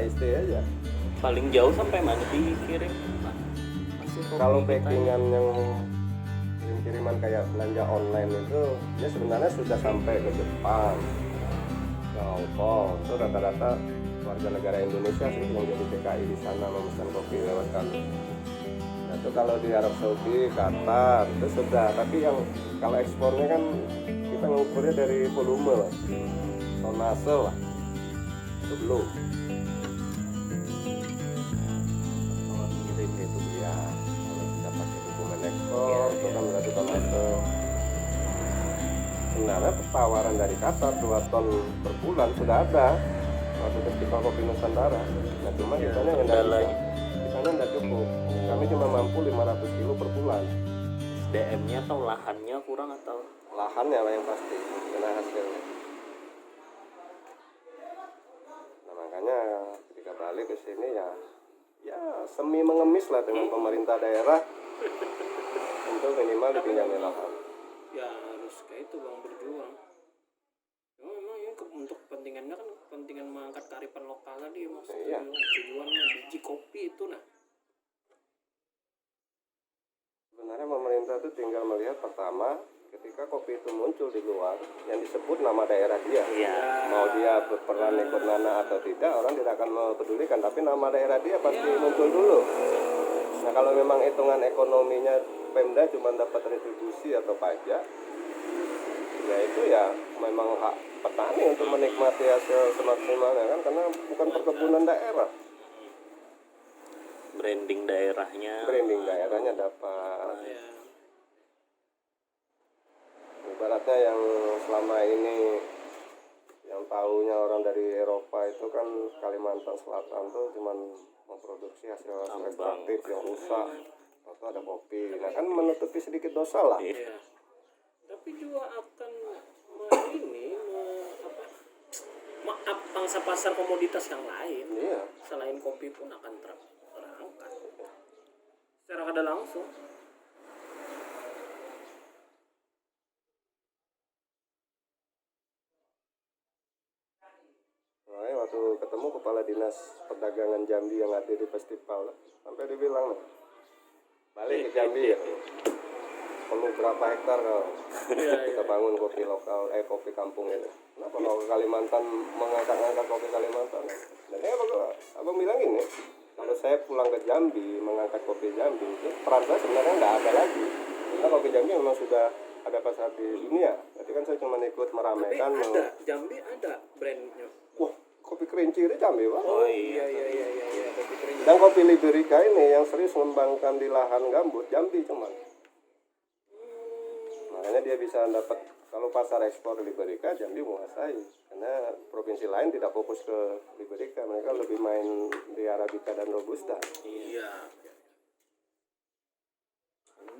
AST aja. Paling jauh sampai mana dikirim Pak? Masih kopi Kalau kita. packingan yang kiriman kayak belanja online itu dia sebenarnya sudah sampai ke Jepang, ke Hongkong. Itu rata-rata warga negara Indonesia sih yang jadi TKI di sana memesan kopi lewat kami. Nah, itu kalau di Arab Saudi, Qatar itu sudah. Tapi yang kalau ekspornya kan kita ngukurnya dari volume lah, tonase lah. Itu belum. Kalau ngirim gitu Ya, kalau kita pakai dokumen ekspor, itu kan berarti tonase. Sebenarnya tawaran dari Qatar 2 ton per bulan sudah ada waktu festival kopi Nusantara. Nah cuma Ya, kitanya kendalanya. nggak cukup. Kami cuma mampu 500 kilo per bulan. SDM-nya atau lahannya kurang atau Lahannya lah yang pasti, karena hasilnya. Nah makanya ketika balik ke sini ya semi mengemis lah dengan pemerintah daerah untuk minimal dipinjami lahan. Ya harus kayak itu bang, berjuang. Memang ini untuk kepentingannya kan kepentingan mengangkat kearifan lokal tadi mas. Iya. Tujuannya biji kopi itu nah. Sebenarnya pemerintah itu tinggal melihat pertama ketika kopi itu muncul di luar yang disebut nama daerah dia. Iya. Mau dia berperan ikut nana atau tidak orang tidak akan mempedulikan, tapi nama daerah dia pasti muncul dulu. Nah kalau memang hitungan ekonominya Pemda cuma dapat retribusi atau pajak, ya itu ya memang hak petani untuk menikmati hasil semaksimalnya kan, karena bukan perkebunan daerah. Branding daerahnya Dapat. Ya. Ibaratnya yang selama ini yang tahunya orang dari Eropa itu kan Kalimantan Selatan tuh cuman memproduksi hasil ekstraktif yang rusak atau ada kopi. Nah kan menutupi sedikit dosa lah. Ya. Tapi juga akan maaf pangsa pasar komoditas yang lain. Iya. Selain kopi pun akan terangkat. Secara kada langsung. Makanya waktu ketemu kepala dinas perdagangan Jambi yang ada di festival, sampai dia bilang, balik ke Jambi ya, perlu berapa hektar kalau kita bangun kopi lokal, kopi kampung itu. Kenapa kalau ke Kalimantan mengangkat kopi Kalimantan? Dan ya abang bilang gini, kalau saya pulang ke Jambi mengangkat kopi Jambi, itu peran saya sebenarnya nggak ada lagi. Karena kopi Jambi memang sudah ada pasar di dunia. Berarti kan saya cuma ikut Tapi meramaikan. ada Jambi ada brandnya. Wah, kopi kerinci itu Jambi, Pak. Oh iya kopi kering. Dan kopi Liberica ini yang serius mengembangkan di lahan gambut Jambi cuman. Makanya dia bisa dapat, kalau pasar ekspor Liberica Jambi menguasai. Karena provinsi lain tidak fokus ke Liberica, mereka lebih main di Arabica dan Robusta. Iya.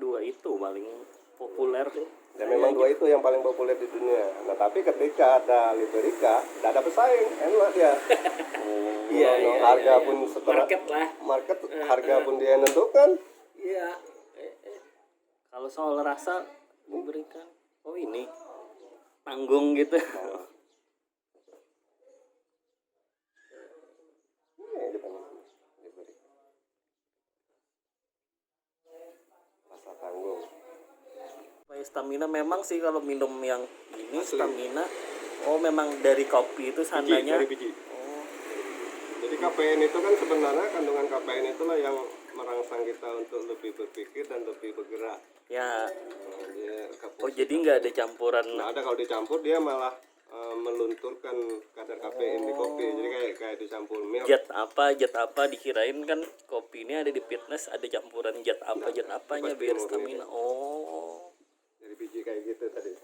dua itu paling populer tuh. Dan memang dua itu yang paling populer di dunia. Nah tapi ketika ada Liberica, tidak ada pesaing, enak dia. Harga pun setelah market harga pun dia nentukan. Iya. Kalau soal rasa diberikan, oh ini tanggung gitu. Rasa tanggung. Supaya stamina memang sih kalau minum yang ini stamina. Oh memang dari kopi itu sananya. Dari biji. Jadi KPN itu kan sebenarnya kandungan KPN itulah yang merangsang kita untuk lebih berpikir dan lebih bergerak. Ya. Oh jadi nggak ada campuran. Nah, ada kalau dicampur dia malah melunturkan kadar kafein di kopi. Jadi kayak dicampur milk. Zat apa dikirain kan kopi ini ada di fitness ada campuran zat apanya biar stamina. Oh. Dari biji kayak gitu tadi.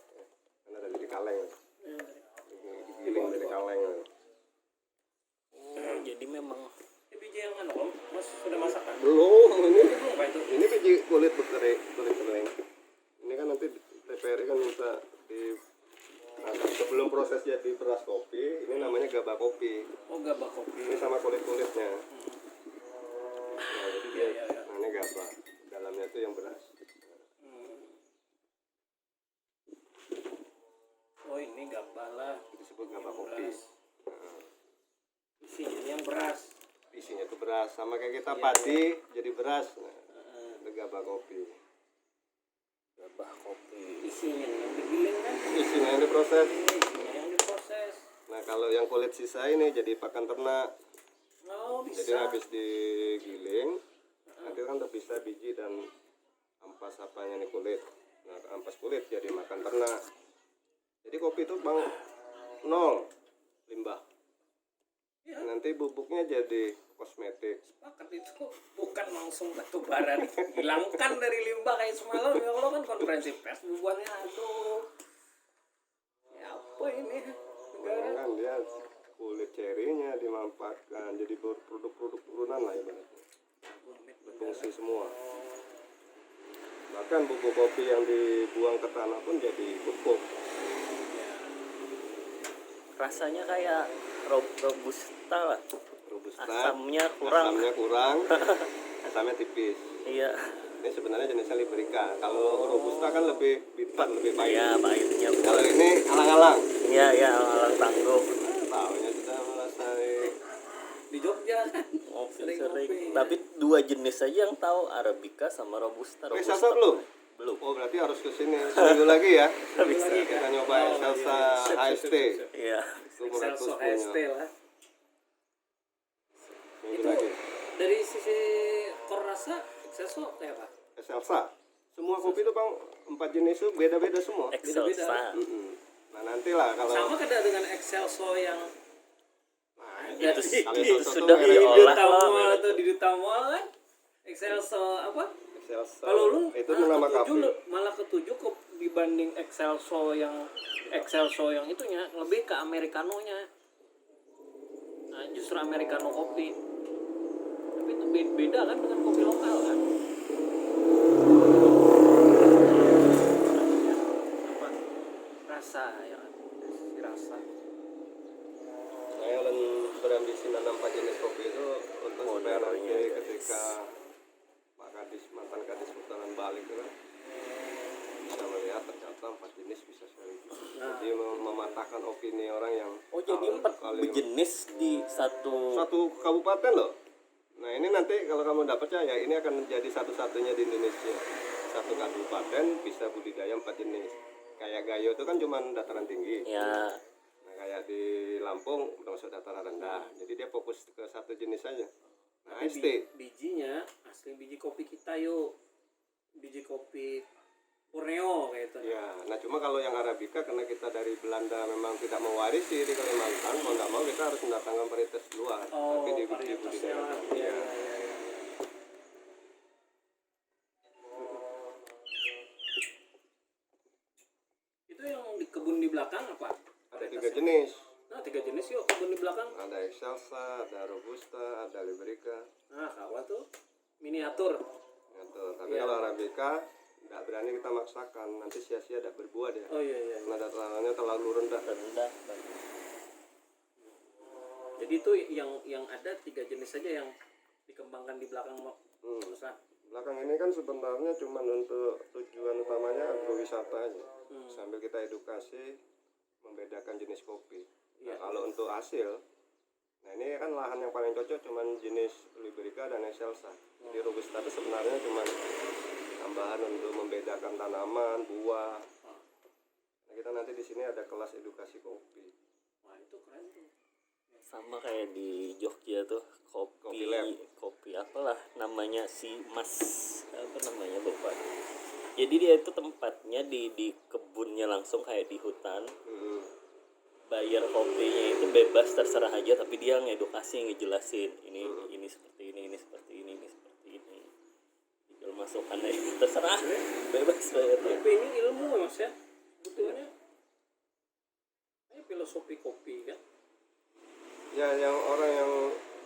Karena dari kaleng. Giling dari kaleng. Jadi memang Biji yang Om, Mas sudah masak kan? Belum, Ini biji kulit kering. Ini kan nanti TPRI kan minta sebelum proses jadi beras kopi, ini namanya gabah kopi. Oh gabah kopi. Ini sama kulit-kulitnya. Nah, jadi dia, nah ini gabah. Dalamnya itu yang beras. Oh ini gabah lah. Disebut gabah kopi. Isinya yang beras. isinya itu beras, sama kayak kita padi jadi beras. Nah, itu gabah kopi. Gabah kopi. Isinya nih yang digiling kan. Isinya yang diproses. Isinya yang diproses. Nah, kalau yang kulit sisa ini jadi pakan ternak. Oh, bisa. Jadi habis digiling, nanti kan terpisah biji dan ampas apanya nih kulit. Nah, ampas kulit jadi makan ternak. Jadi kopi itu bang nol limbah. Ya. Nanti bubuknya jadi kosmetik. Sepakat itu bukan langsung batu bara dihilangkan dari limbah kayak semalam ya Allah kan konferensi pers bubuannya aduh. Ya apa ini negara? Kan dia kulit cerinya dimanfaatkan jadi produk-produk turunan lah ibaratnya. Berfungsi semua. Bahkan bubuk kopi yang dibuang ke tanah pun jadi pupuk. Rasanya kayak robusta lah. Robusta. Asamnya kurang. Asamnya tipis. Iya. Ini sebenarnya jenisnya Liberica. Kalau robusta kan lebih bitter, lebih pahit. Iya, pahitnya. Kalau ini alang-alang. Iya, iya, alang tangguh. Tahunya sudah merasai. Di Jogja kan Sering. ngopi. Tapi dua jenis aja yang tahu, Arabica sama Robusta. Excelsa belum? Belum. Oh, berarti harus ke sini seminggu lagi ya. Bisa. Kita nyoba Excelsa HST. Iya. Itu Muratus Excelso punya. ST lah. Seminggu Itu lagi. dari sisi core rasa Excelso kayak apa? Excelsa. Semua kopi itu bang 4 jenis itu beda-beda semua. Excelsa. Nah nantilah kalau Sama kada dengan Excelso yang Itu kalau itu Excelsa sudah tuh di merek diolah Tamual lah. atau di Tamual kan Excelso apa? Excelsa. Kalau lu Itu nama kafe. malah ketujuh kok dibanding Excelso yang itunya lebih ke Americano-nya. Nah, justru Americano kopi. Tapi itu beda kan dengan kopi lokal kan? Apa? Rasa ya kan? Si rasa. Saya yang berambisi nanam 4 jenis kopi itu untuk supaya nanti ketika Pak Kadis, mantan Kadis Putaran balik itu kan bisa melihat ternyata 4 jenis bisa sekaligus. Jadi mematahkan opini orang yang Oh, jadi 4 jenis di satu. kabupaten loh. Nah ini nanti kalau kamu dapatnya ya ini akan menjadi satu-satunya di Indonesia. Satu kabupaten bisa budidaya 4 jenis. Kayak Gayo itu kan cuma dataran tinggi. Ya. Nah kayak di Lampung termasuk dataran rendah. Jadi dia fokus ke satu jenis saja. Nah ST. Bijinya asli biji kopi kita yuk. Biji kopi Borneo kayak itu. Ya, nah cuma kalau yang Arabica karena kita dari Belanda memang tidak mewarisi di Kalimantan, mau nggak mau kita harus mendatangkan varietas luar. Oh, Tapi di varietasnya. budidaya. Iya, Ya. iya, iya. Itu yang di kebun di belakang apa? Ada 3 jenis. Nah, 3 jenis yuk kebun di belakang. Ada Excelsa, ada Robusta, ada Liberica. Nah, kawan tuh miniatur. Gitu. Tapi Iya. kalau Arabica nggak berani kita maksakan, nanti sia-sia tidak berbuah dia. Oh iya iya. Karena datarannya terlalu rendah. Rendah. Jadi itu yang ada 3 jenis saja yang dikembangkan di belakang Mas. Belakang ini kan sebenarnya cuma untuk tujuan utamanya agrowisata aja. Sambil kita edukasi membedakan jenis kopi. Nah, kalau untuk hasil, nah ini kan lahan yang paling cocok cuman jenis Liberica dan Excelsa. Jadi Robusta itu sebenarnya cuma tambahan untuk membedakan tanaman, buah. Nah, kita nanti di sini ada kelas edukasi kopi. Wah, itu keren tuh. Sama kayak di Jogja tuh Kopi lab. kopi apalah namanya si Mas apa namanya lupa. Jadi dia itu tempatnya di kebunnya langsung kayak di hutan. Bayar kopinya itu bebas terserah aja, tapi dia ngedukasi ngejelasin ini seperti ini seperti ini seperti ini. Tinggal masukkan aja terserah bebas bayarnya. Tapi ini ilmu Mas ya. Betulnya ini filosofi kopi kan. Ya, yang orang yang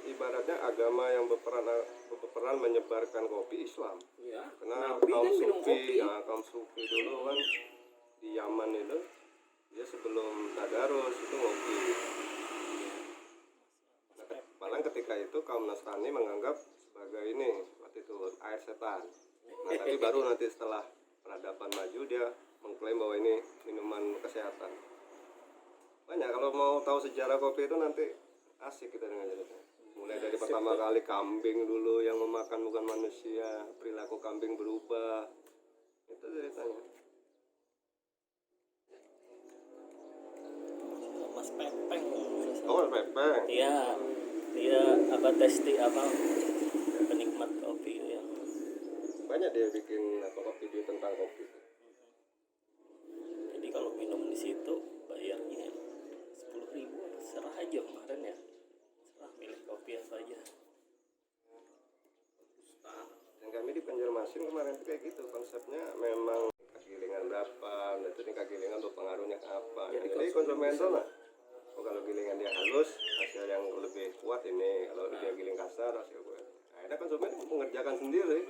ibaratnya agama yang berperan menyebarkan kopi Islam. Iya. Karena Nabi kaum kan minum sufi, kopi. ya, kaum sufi dulu kan di Yaman itu dia sebelum tadarus itu ngopi. Nah, malah ketika itu kaum Nasrani menganggap sebagai ini waktu itu air setan. Nah tapi baru nanti setelah peradaban maju dia mengklaim bahwa ini minuman kesehatan. Banyak kalau mau tahu sejarah kopi itu nanti asik kita dengan jelasnya. Mulai dari pertama kali kambing dulu yang memakan bukan manusia, perilaku kambing berubah. Itu ceritanya. Mas Pepeng. Oh, Pepeng. Iya, dia apa testi apa penikmat kopi ya. Banyak dia bikin video tentang kopi. Jadi kalau minum di situ bayarnya 10.000, serah aja kemarin ya. Serah milih kopi apa aja. Dan kami di Banjarmasin kemarin tuh kayak gitu konsepnya, memang gilingan berapa, nah itu tingkat gilingan berpengaruhnya ke apa. Jadi konsumen tuh lah, oh, kalau gilingan dia halus hasil yang lebih kuat ini, kalau dia giling kasar hasil kuat. Akhirnya konsumen mengerjakan sendiri.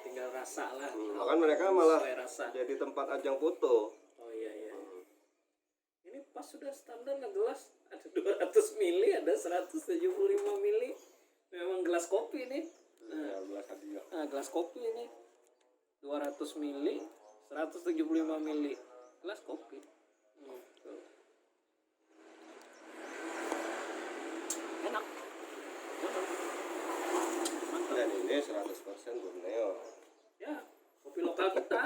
Tinggal rasa lah. Bahkan mereka malah Sesuai rasa. jadi tempat ajang foto. Oh iya. Ini pas sudah standar lah gelas, ada 200 mili, ada 175 mili. Memang gelas kopi nih. Gelas hadiah. Nah, gelas kopi ini 200 mili, 175 mili. Gelas kopi. Tuh. Enak. Mantap. Dan ini 100% Borneo. Ya, kopi lokal kita.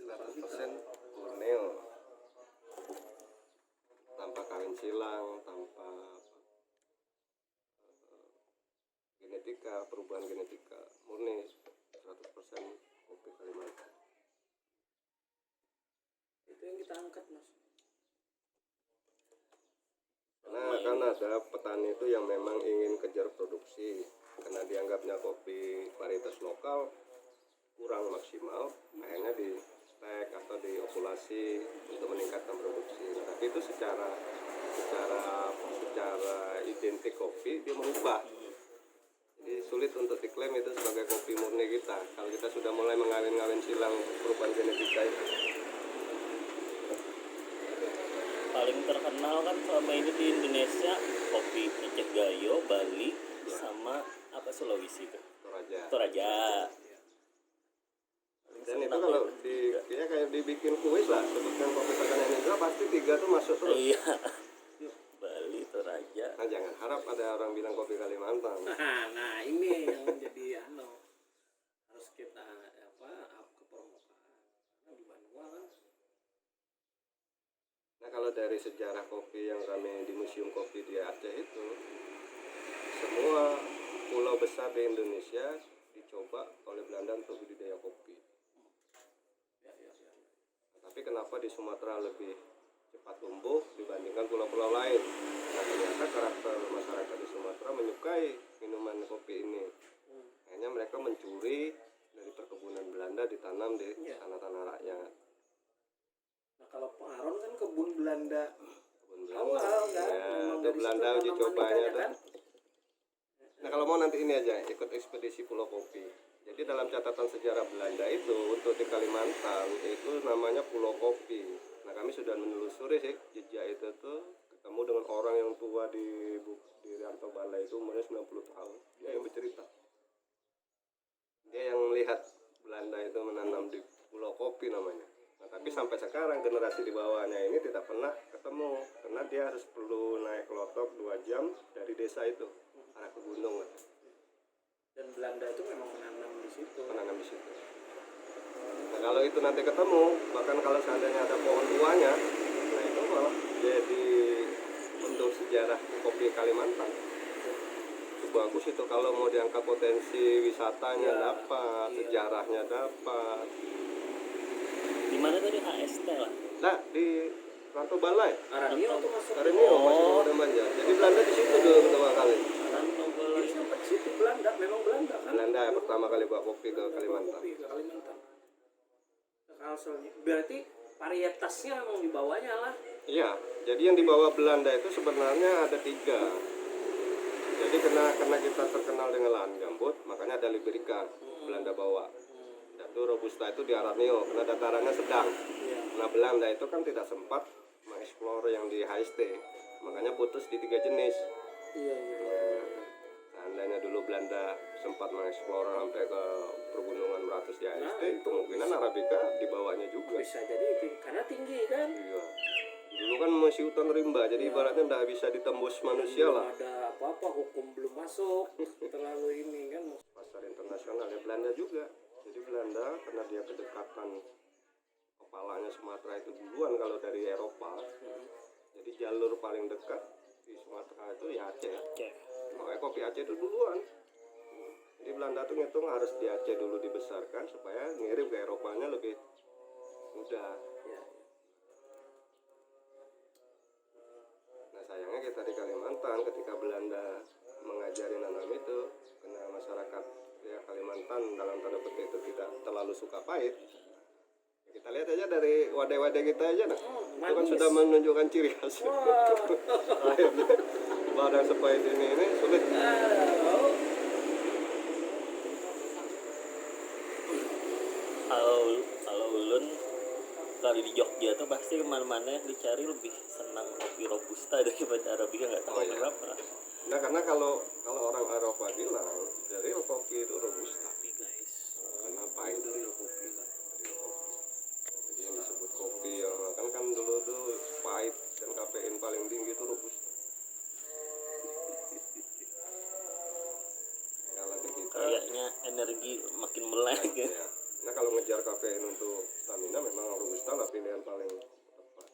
100% Borneo. Tanpa kawin silang, tanpa genetika, perubahan genetika, murni 100% kopi Kalimantan. Itu yang kita angkat, Mas. Karena kan ada petani itu yang memang ingin kejar produksi, karena dianggapnya kopi varietas lokal kurang maksimal, akhirnya di stek atau diokulasi untuk meningkatkan produksi. Tapi itu secara identik kopi dia merubah. Jadi sulit untuk diklaim itu sebagai kopi murni kita kalau kita sudah mulai mengawin silang perubahan genetika itu. Paling terkenal kan selama ini di Indonesia kopi Aceh Gayo, Bali, sama apa Sulawesi itu. Toraja. Toraja. Dan itu kalau ya kayak dibikin kuis lah, sebutkan kopi Toraja Indonesia pasti 3 tuh masuk terus. Iya. Bali, Toraja. Nah jangan harap ada orang bilang kopi Kalimantan. Nah ini yang menjadi harus kita up ke permukaan. Karena di Bandung kan. Nah kalau dari sejarah kopi yang kami di Museum Kopi di Aceh itu, semua pulau besar di Indonesia dicoba oleh Belanda untuk budidaya kopi. Nah, tapi kenapa di Sumatera lebih cepat tumbuh dibandingkan pulau-pulau lain? Nah ternyata karakter masyarakat di Sumatera menyukai minuman kopi ini. Akhirnya mereka mencuri dari perkebunan Belanda ditanam di tanah-tanah rakyat. Nah kalau Pengaron kan kebun Belanda. Kebun Belanda. Awal kan. Ya, Memang itu dari Belanda situ uji tanaman cobanya ikannya tuh. kan. Nah kalau mau nanti ini aja ikut ekspedisi Pulau Kopi. Jadi dalam catatan sejarah Belanda itu untuk di Kalimantan itu namanya Pulau Kopi. Nah kami sudah menelusuri sih jejak itu tuh, ketemu dengan orang yang tua di Rianto Balai itu umurnya 90 tahun. Dia yang bercerita. Dia yang melihat Belanda itu menanam di Pulau Kopi namanya. Nah tapi sampai sekarang generasi di bawahnya ini tidak pernah ketemu karena dia harus perlu naik klotok 2 jam dari desa itu arah ke gunung. Dan Belanda itu memang menanam di situ. Menanam di situ. Nah kalau itu nanti ketemu, bahkan kalau seandainya ada pohon tuanya, nah itu malah jadi untuk sejarah kopi Kalimantan. Itu bagus itu kalau mau diangkat potensi wisatanya dapat, sejarahnya dapat. Di mana tadi HST lah? Nah di Ranto Balai, Aranio tuh masuk. Arenio masih udah manja. Jadi Belanda di situ dulu pertama kali. Jadi sampai di situ Belanda, memang Belanda kan. Belanda pertama kali bawa kopi ke Kalimantan. Kopi ke Kalimantan. Berarti varietasnya memang dibawanya lah. Iya, jadi yang dibawa Belanda itu sebenarnya ada 3. Jadi karena kita terkenal dengan lahan gambut, makanya ada Liberica Belanda bawa. Dan itu Robusta itu di Aranio, karena datarannya sedang. Nah Belanda itu kan tidak sempat mengeksplor yang di HST, makanya putus di 3 jenis. Iya. Seandainya dulu Belanda sempat mengeksplor sampai ke pergunungan Meratus di HST, kemungkinan Arabica dibawanya juga. Bisa jadi karena tinggi kan. Iya. Dulu kan masih hutan rimba, jadi ibaratnya nggak bisa ditembus manusia lah. Ada apa-apa, hukum belum masuk, terlalu ini kan. Pasar internasional ya Belanda juga. Jadi Belanda karena dia kedekatan kepalanya Sumatera itu duluan kalau dari Eropa. Jadi jalur paling dekat di Sumatera itu ya Aceh. Makanya kopi Aceh itu duluan. Jadi Belanda tuh ngitung harus di Aceh dulu dibesarkan supaya ngirim ke Eropanya lebih mudah. Nah sayangnya kita di Kalimantan ketika Belanda mengajari nanam itu, karena masyarakat ya Kalimantan dalam tanda petik itu tidak terlalu suka pahit. Kita lihat aja dari wadah-wadah kita aja nah, itu kan manis. sudah menunjukkan ciri khas. Akhirnya wadah sepahit ini sulit. Kalau ulun kalau di Jogja tuh pasti kemana-mana dicari lebih senang kopi robusta daripada arabica, nggak tahu Oh, iya. kenapa. Nah karena kalau orang Eropa bilang dari kopi itu robusta, Tapi guys, karena pahit dari kopi lah. dari kopi. Jadi yang disebut kopi ya kan dulu pahit dan kafein paling tinggi itu robusta. Kalau di kita Kayaknya energi makin melek ya. ya. Nah kalau ngejar kafein untuk stamina memang robusta lah pilihan paling tepat.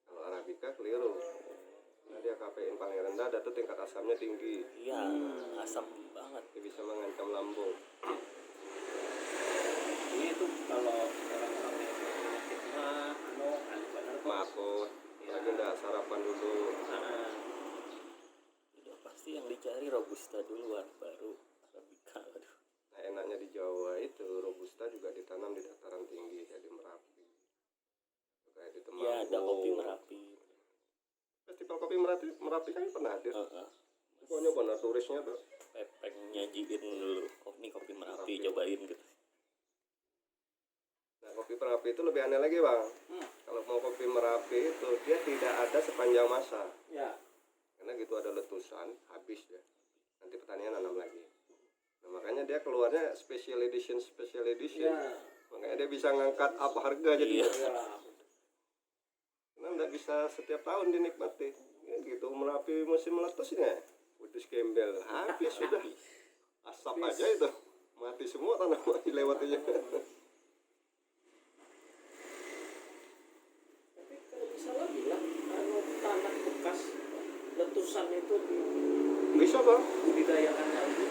Kalau arabica keliru. Nah dia kafein paling rendah, dan tuh tingkat asamnya tinggi. Iya, asam banget. Dia bisa mengancam lambung. Ini tuh kalau orang-orang yang penyakit mah, benar kok. Mabuk, lagi nggak sarapan dulu. Udah pasti yang dicari robusta duluan baru arabica. Aduh. Nah enaknya di Jawa itu robusta juga ditanam di dataran tinggi, jadi Merapi. Kayak di Temanggung. Ya ada kopi Merapi. Festival kopi Merapi kan pernah hadir. Heeh. Pokoknya benar turisnya tuh. Pepeng nyajiin dulu kopi Merapi, cobain gitu. Nah kopi Merapi itu lebih aneh lagi bang. Kalau mau kopi Merapi itu dia tidak ada sepanjang masa. Ya. Karena gitu ada letusan, habis ya. Nanti petaninya nanam lagi. Nah makanya dia keluarnya special edition. Ya. Makanya dia bisa ngangkat apa harga jadi. Iya. Ya. Karena nggak bisa setiap tahun dinikmati. Ya gitu Merapi musim meletusnya. Wedus gembel habis sudah. Asap aja itu. Mati semua tanaman dilewatinya. Tapi kalau misalnya bilang tanah bekas letusan itu Bisa bang. dibudidayakan lagi,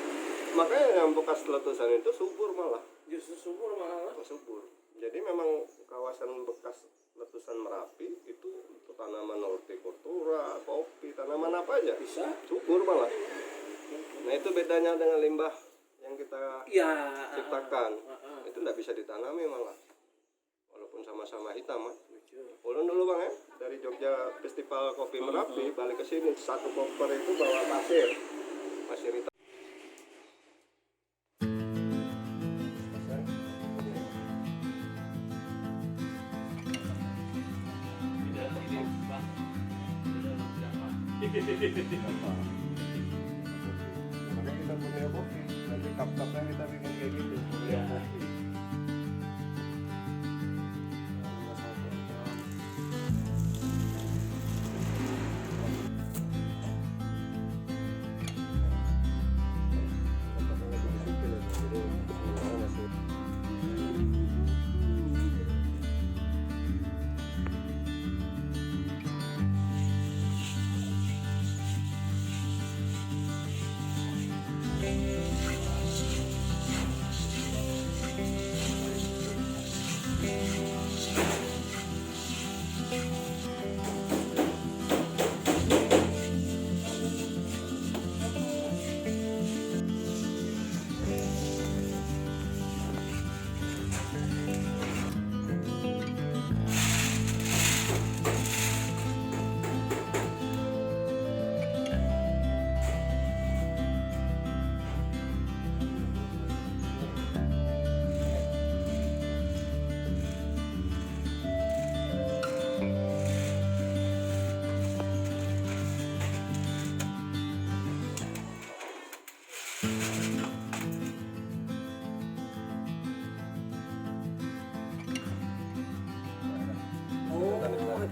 Makanya yang bekas letusan itu subur malah. justru subur malah. Subur. Jadi memang kawasan bekas letusan Merapi itu untuk tanaman hortikultura, kopi, tanaman apa aja Bisa. subur malah. Nah itu bedanya dengan limbah yang kita Ya. ciptakan. Itu nggak bisa ditanami malah. Walaupun sama-sama hitam kan. Ulun dulu bang ya dari Jogja Festival Kopi Merapi balik ke sini satu koper itu bawa pasir hitam. Makanya kita punya kopi, nanti kap-kapnya kita bikin kayak gitu.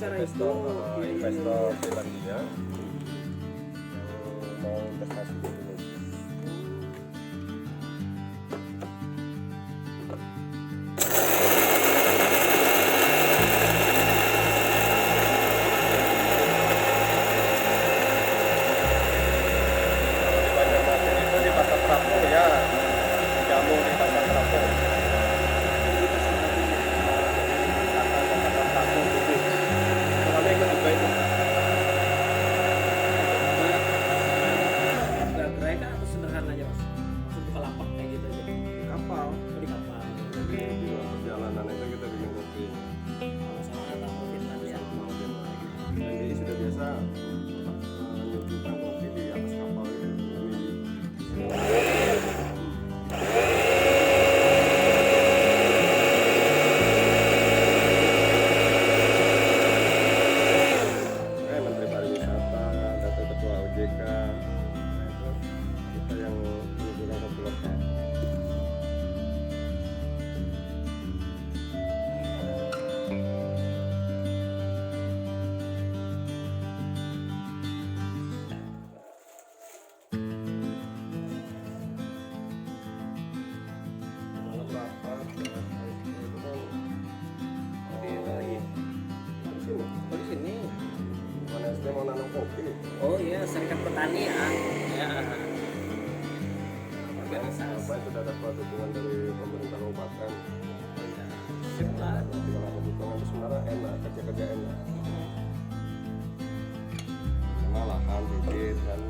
acara itu. investor Finlandia yang mau investasi di Indonesia. Banjarmasin itu di pasar terapung ya, jamu di pasar terapung. Kami ikut juga itu. Nggak gerai kan atau sederhana aja mas? Langsung buka lapak kayak gitu aja. Di kapal. Oh, di kapal. Jadi di dalam perjalanan itu kita bikin kopi. Sama tamu Finlandia. Dan dia sudah biasa menyuguhkan kopi di atas kapal itu. Menteri Pariwisata, Dato Ketua OJK, nah itu kita yang menyuguhkan kopi lokal. Malam rapat, itu kan Lagi. di sini. Oh di sini. Mana SD mau nanam kopi. Oh iya, Serikat Petani ya. Ya. Apa sudah dapat dukungan dari pemerintah kabupaten. Sip lah. Tinggal ada dukungan itu sebenarnya enak, kerja enak. Karena lahan bibit kan